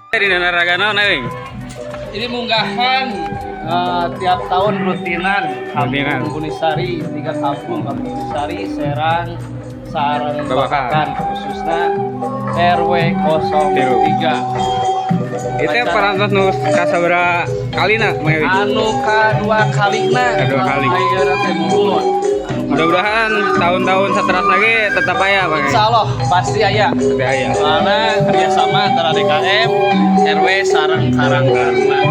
Di Naragana nih. Ini munggahan tiap tahun rutinan Kampung Bunisari, 3 kampung Bunisari, Serang, Sarang, Babakan, khususnya RW 03. Itu parantos nu kasabaraha kalina Maewi? Anu kadua kalina. Kedua kali. Ayeuna teh mulut. Mudah-mudahan tahun-tahun setelah lagi tetap aya Bang. Insyaallah pasti aya. Pasti aya. Karena kerjasama antara DKM, RW, Sarang, Karangkarna.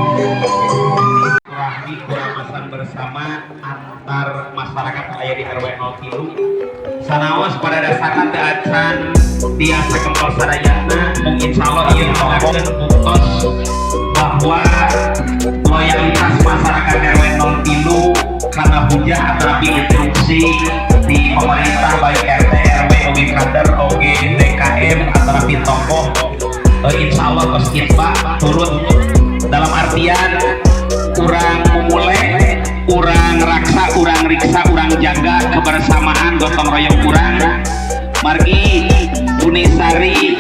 Rahmi kuramasan bersama antar masyarakat aya di RW 03 sanaos pada dasarnya teu acan tiasa kempol sadayana mung insyaallah ieu ngomongkeun buktos bahwa loyalitas masyarakat RW 03 karena hujah atrapi instruksi di pemerintah baik RT RW oge kader oge DKM atrapi tokoh insyaallah kos kitba turut dalam artian kurang memulai, kurang raksa, kurang riksa, kurang jaga kebersamaan gotong royong kurang margi Bunisari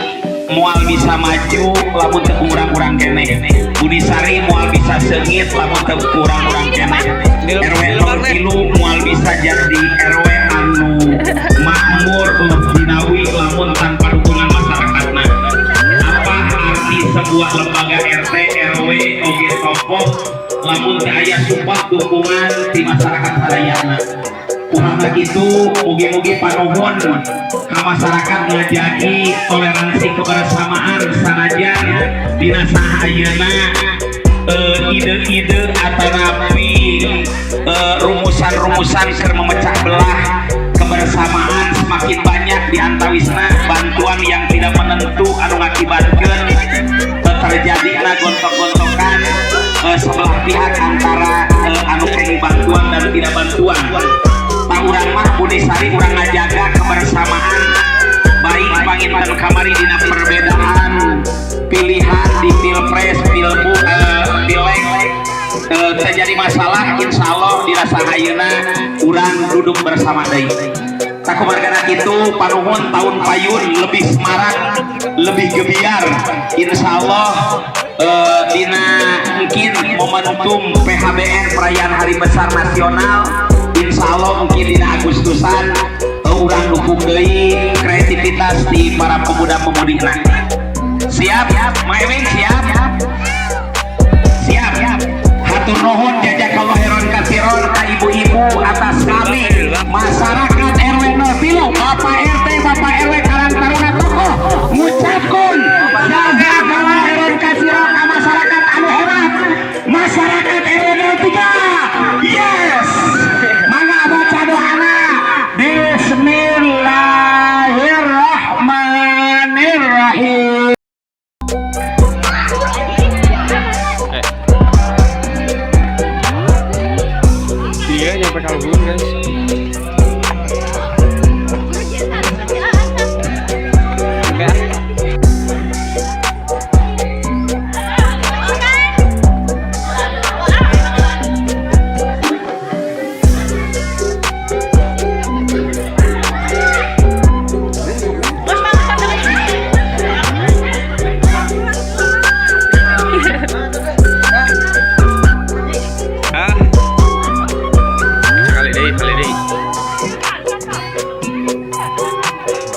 mual bisa maju lamun teu kurang-kurang kene Bunisari mual bisa seungit lamun teu kurang-kurang kene RW 03 mual bisa jadi RW anu makmur dinawi lamun tanpa dukungan masyarakatna. Apa arti sebuah lembaga RT RW oge tokoh lamun teu aya support dukungan di masyarakat sadayana. Kurang gitu mugi-mugi panuhun ka masyarakat ngajagi toleransi kebersamaan sanajan dina sahayeuna ide-ide atanapi rumusan-rumusan keur memecah belah kebersamaan semakin banyak di antawisna bantuan yang tidak menentu anu ngakibatkeun terjadi gontok-gontokan sebelah pihak antara anu kenging bantuan dan tidak bantuan. Urang mah Bunisari urang ngajaga kebersamaan baik panginten kamari dina perbedaan pilihan di pilpres pilbu pileg terjadi masalah insyaallah dirasa hayeuna urang duduk bersama deui. Sakumargana kitu panuhun tahun payun lebih semarak lebih gebiar insyaallah dina mungkin momentum PHBN perayaan hari besar nasional insyaallah mungkin dina Agustusan urang dukung deui kreativitas di para pemuda-pemudina. Siap Maewi siap hatur nuhun jazakallahu khairan katsiran ka ibu-ibu atas kami masyarakat RW 03 Bapak RT Bapak RW Karang Taruna tokoh ngucapkeun jazakallahu khairan katsiran ka masyarakat anu hebat masyarakat RW 03. Yes mangga baca doana. Bismillahirrahmanirrahim. Iya nyampe Kalbun guys.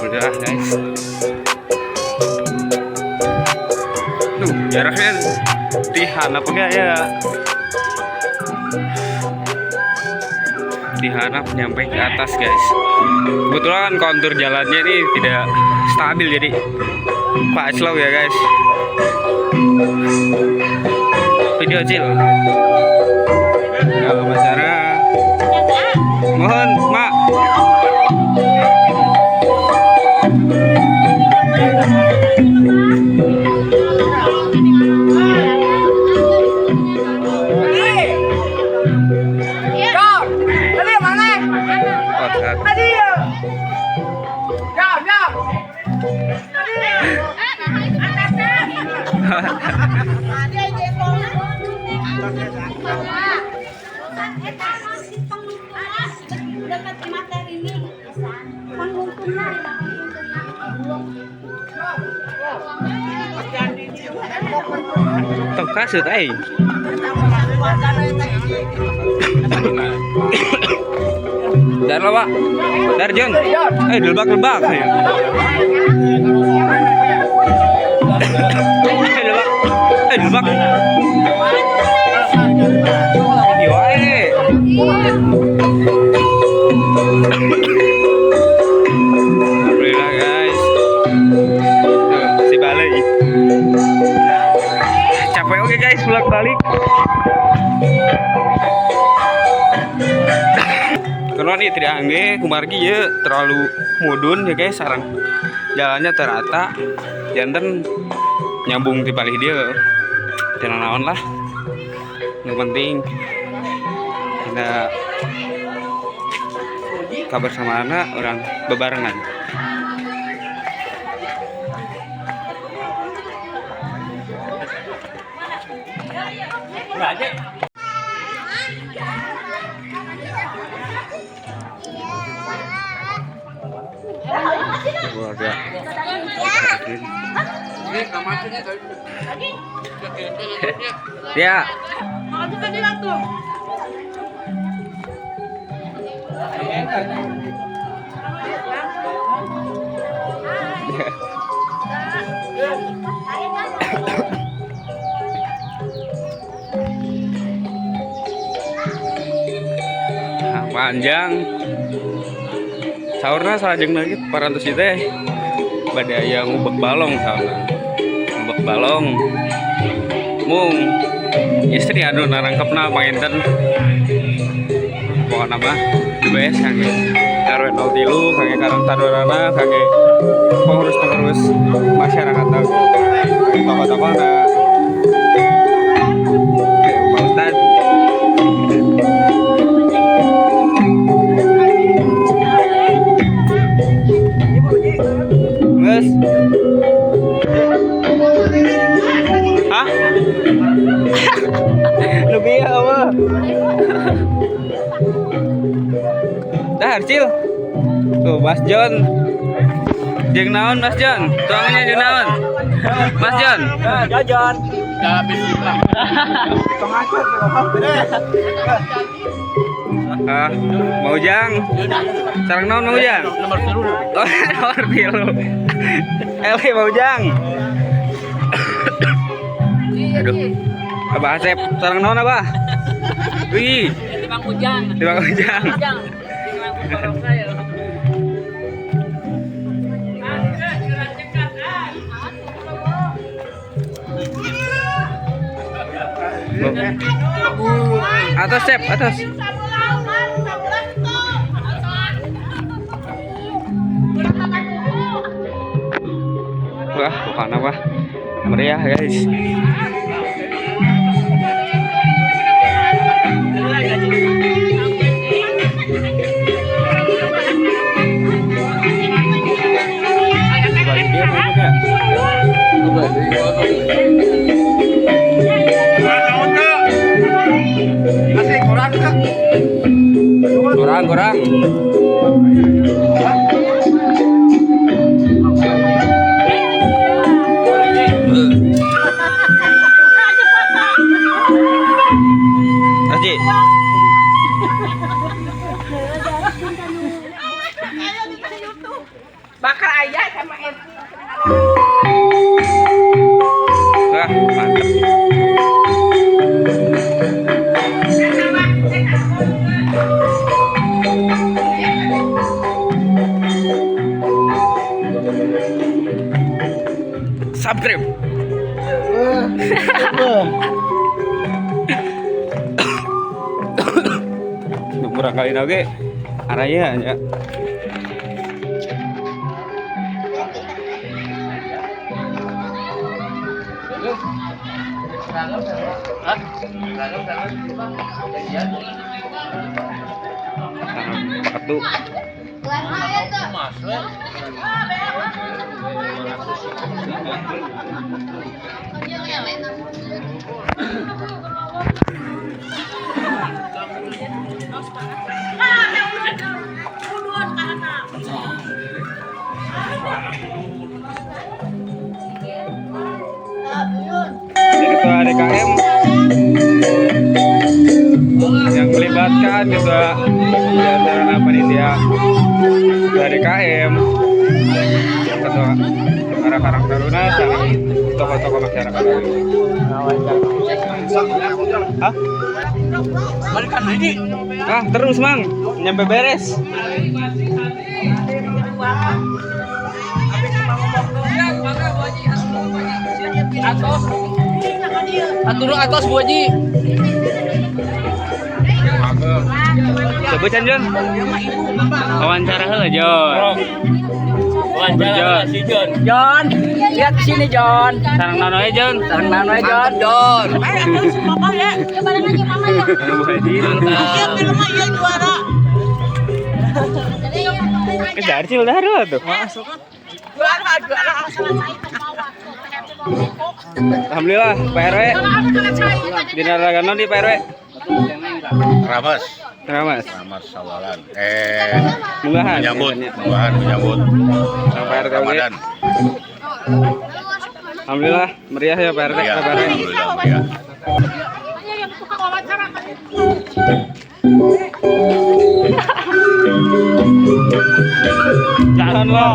Udah guys. Tuh jaraknya dihanap enggak ya? Dihanap nyampe ke atas guys. Kebetulan kontur jalannya ini tidak stabil jadi Pak slow ya guys. Video kecil. Kalau masalah mohon mak. Pangungkuna Tuh kasut Dar lo Pak. Dar John. Lebak. Lebak. Lebak. Yo Alhamdulillah guys. Tuh, si balik. Capek oke guys, bolak balik. Karena nih tidak angge kumargi ya terlalu mudun ya guys, sarang jalannya terata, jantan nyambung di palih dia, jangan naon lah. Yang penting kita kabar sama anak orang bebarengan. Keluarga. Ya. Panjang sahurna salajeng lagi parantos itu teh badaya ngubek balong sahurna ngubek balong mung istri anu narangkepna panginten pokokna mah bes kangge RW 03 kangge Karang Taruna kangge pengurus masyarakat kangge tokoh-tokohna Pak Ustad. Guys. Hah? Lebih apa? Dah Arcil. Tuh Mas John. Jeung naon Mas John? Tuangannya jeung naon? Mas John. Jajan. Ya bismillah. Mau jang. Sareng naon mau jang? Nomor 3. Oh, nomor 3. Eli mau jang. Aduh. Abah Asep, sareng naon Abah? Wih. Di Bang Ujang. Di Bang Ujang. Atas Sep, atas. Wah, bukan apa? Meriah guys. Kurang. Aji. Bakar ayah sama Wah, mantap. Subscribe. Murah kali nage araya ya. Satu. Ini ketua DKM yang melibatkan juga di antara panitia dari DKM, ketua para Karang Taruna, sama tokoh-tokoh masyarakat. Hah? Ah, terus mang, nyampe beres. Atos Bu Haji. Sebutan Jon. Wawancara heula Jon. Wawancara si Jon. Jon, lihat ke sini Jon. Sareng nanoe Jon. Sareng nanoe Jon. Jon. Terus mama ya, ya bareng aja mama ya. Bu Haji. Iya film iya juara. Kejar sih udah dulu tuh. Juara. Alhamdulillah Pak RW. Dina ragana di Pak RW. Ramas sawalan. Munggahan. Menyambut Pak RT Ramadan. Alhamdulillah meriah ya Pak RT. Ya, Pak RW. alhamdulillah meriah. Jangan lo.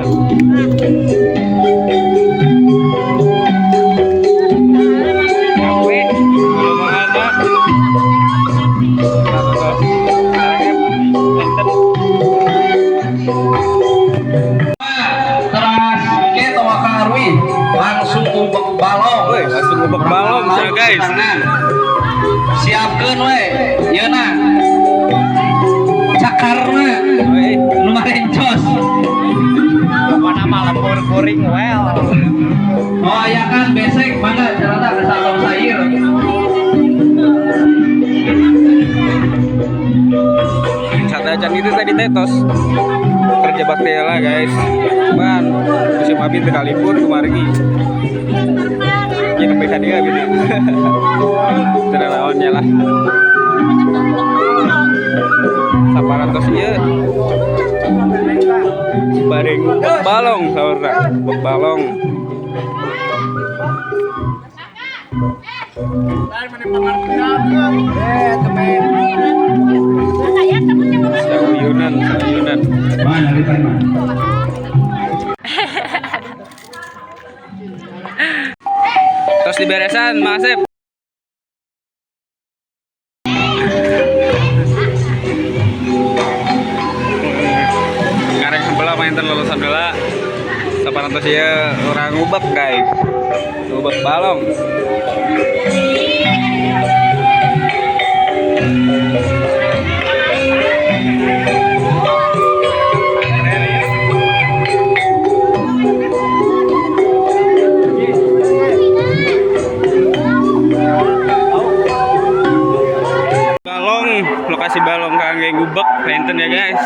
Kafe belum ada. Teras kita wakarwi langsung ubek balong. Woi, langsung ubek balong ya guys. Siapkeun we, yeuna. Cakarna Woi, lumayan jos. Mana malam boring well. Oh ya kan besek mana carana kesalahan sair. sadajan itu tadi tetos. Kerja bakti lah guys. Man, musim abi sekalipun kemarin ini PK dia gitu. Tidak lawannya lah. Saparantos ieu. Bareng balong saudara, balong. Sayunan. Terus diberesan, Mas Asep. Karek sebelah main lulusan dulu. Saparantos ieu orang ubek guys. Ubek balong. Lokasi balong kangge ngubek penten ya guys.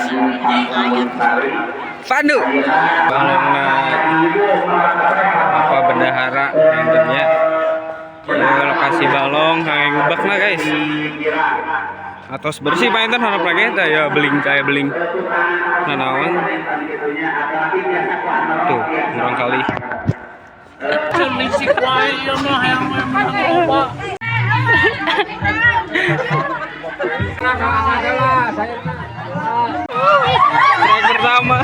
Pandu balongna apa bendahara pentennya. Ya, lokasi balong kangge ngubek lah guys. Atos bersih penten harap lagi ya beling kayak beling nanawan. Tuh, kurang kali. Strike pertama.